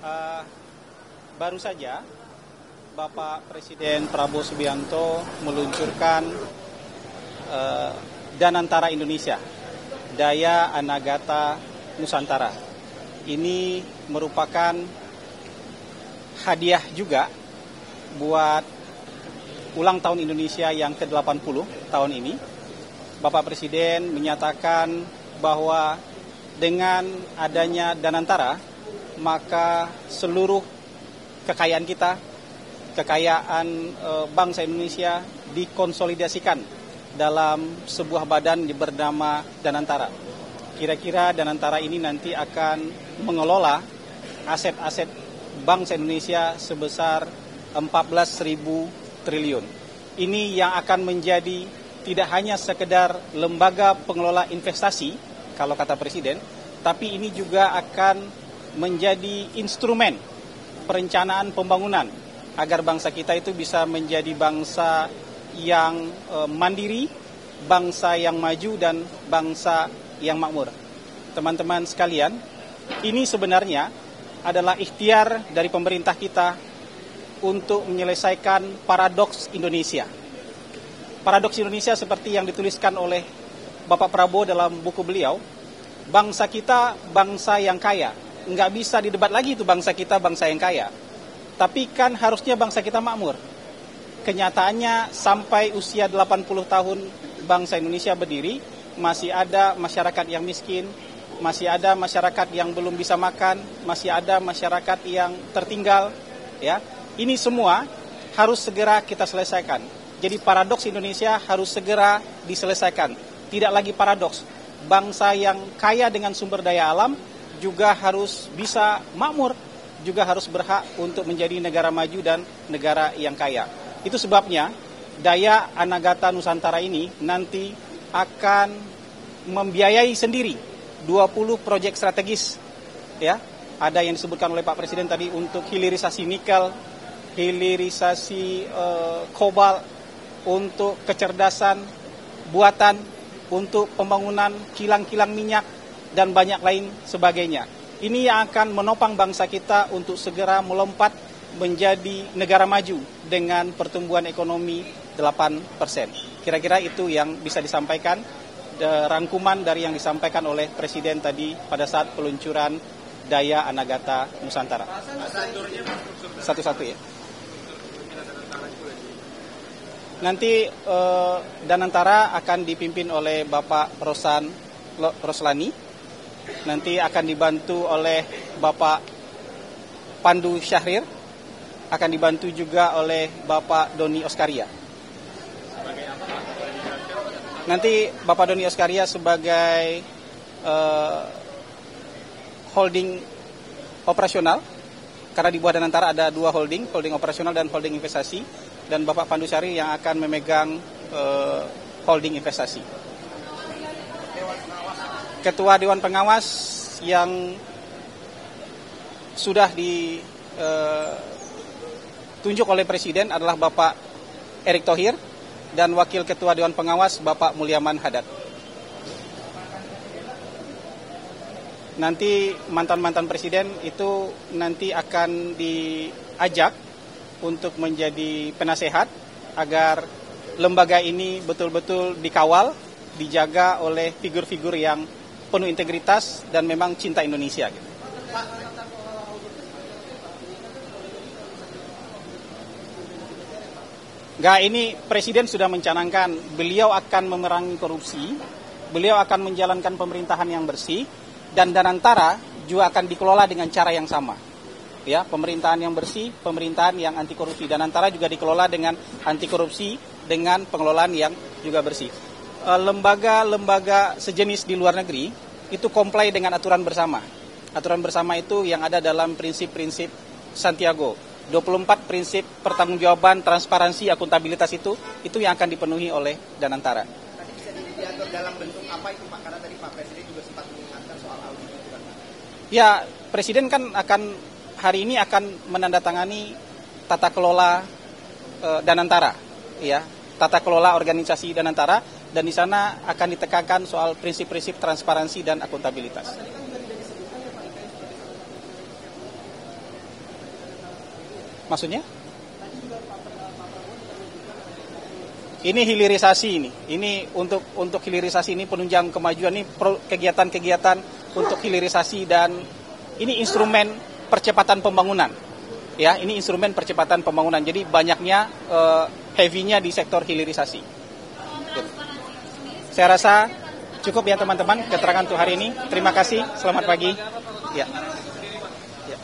Uh, Baru saja Bapak Presiden Prabowo Subianto meluncurkan Danantara Indonesia, Daya Anagata Nusantara. Ini merupakan hadiah juga buat ulang tahun Indonesia yang ke-80 tahun ini. Bapak Presiden menyatakan bahwa dengan adanya Danantara, maka seluruh kekayaan kita, kekayaan bangsa Indonesia dikonsolidasikan dalam sebuah badan bernama Danantara. Kira-kira Danantara ini nanti akan mengelola aset-aset bangsa Indonesia sebesar 14.000 triliun. Ini yang akan menjadi tidak hanya sekedar lembaga pengelola investasi, kalau kata Presiden, tapi ini juga akan menjadi instrumen perencanaan pembangunan agar bangsa kita itu bisa menjadi bangsa yang mandiri, bangsa yang maju, dan bangsa yang makmur. Teman-teman sekalian, ini sebenarnya adalah ikhtiar dari pemerintah kita untuk menyelesaikan paradoks Indonesia. Paradoks Indonesia seperti yang dituliskan oleh Bapak Prabowo dalam buku beliau, bangsa kita bangsa yang kaya. Nggak bisa didebat lagi itu bangsa kita bangsa yang kaya. Tapi kan harusnya bangsa kita makmur. Kenyataannya sampai usia 80 tahun bangsa Indonesia berdiri, masih ada masyarakat yang miskin, masih ada masyarakat yang belum bisa makan, masih ada masyarakat yang tertinggal. Ya, ini semua harus segera kita selesaikan. Jadi paradoks Indonesia harus segera diselesaikan. Tidak lagi paradoks, bangsa yang kaya dengan sumber daya alam juga harus bisa makmur, juga harus berhak untuk menjadi negara maju dan negara yang kaya. Itu sebabnya Daya Anagata Nusantara ini nanti akan membiayai sendiri 20 proyek strategis. Ya, ada yang disebutkan oleh Pak Presiden tadi untuk hilirisasi nikel, hilirisasi kobalt, untuk kecerdasan buatan, untuk pembangunan kilang-kilang minyak, dan banyak lain sebagainya. Ini yang akan menopang bangsa kita untuk segera melompat menjadi negara maju dengan pertumbuhan ekonomi 8%. Kira-kira itu yang bisa disampaikan, rangkuman dari yang disampaikan oleh Presiden tadi pada saat peluncuran Daya Anagata Nusantara. Satu-satu ya. Nanti Danantara akan dipimpin oleh Bapak Roslani. Nanti akan dibantu oleh Bapak Pandu Syahrir. Akan dibantu juga oleh Bapak Doni Oskaria. Nanti Bapak Doni Oskaria sebagai holding operasional. Karena di bawah Danantara ada dua holding operasional dan holding investasi. Dan Bapak Pandu Syahrir yang akan memegang holding investasi. Ketua Dewan Pengawas yang sudah ditunjuk oleh Presiden adalah Bapak Erick Thohir dan Wakil Ketua Dewan Pengawas Bapak Mulyaman Hadad. Nanti mantan-mantan Presiden itu nanti akan diajak untuk menjadi penasehat agar lembaga ini betul-betul dikawal, dijaga oleh figur-figur yang penuh integritas dan memang cinta Indonesia. Gitu. Nggak, ini Presiden sudah mencanangkan beliau akan memerangi korupsi, beliau akan menjalankan pemerintahan yang bersih, dan Danantara juga akan dikelola dengan cara yang sama. Ya, pemerintahan yang bersih, pemerintahan yang anti korupsi. Danantara juga dikelola dengan anti korupsi, dengan pengelolaan yang juga bersih. Lembaga-lembaga sejenis di luar negeri itu comply dengan aturan bersama. Aturan bersama itu yang ada dalam prinsip-prinsip Santiago. 24 prinsip pertanggungjawaban, transparansi, akuntabilitas itu yang akan dipenuhi oleh Danantara. Tadi bisa diatur dalam bentuk apa itu Pak? Karena tadi Pak Presiden juga sempat mengingatkan soal audit itu kan Pak. Ya, Presiden kan hari ini akan menandatangani tata kelola Danantara, ya, tata kelola organisasi Danantara, dan di sana akan ditekankan soal prinsip-prinsip transparansi dan akuntabilitas. Maksudnya? Ini hilirisasi ini. Ini untuk hilirisasi ini penunjang kemajuan ini kegiatan-kegiatan untuk hilirisasi dan ini instrumen percepatan pembangunan. Ya, ini instrumen percepatan pembangunan. Jadi banyaknya heavy-nya di sektor hilirisasi. Saya rasa cukup ya teman-teman keterangan untuk hari ini. Terima kasih. Selamat pagi. Ya. Ya.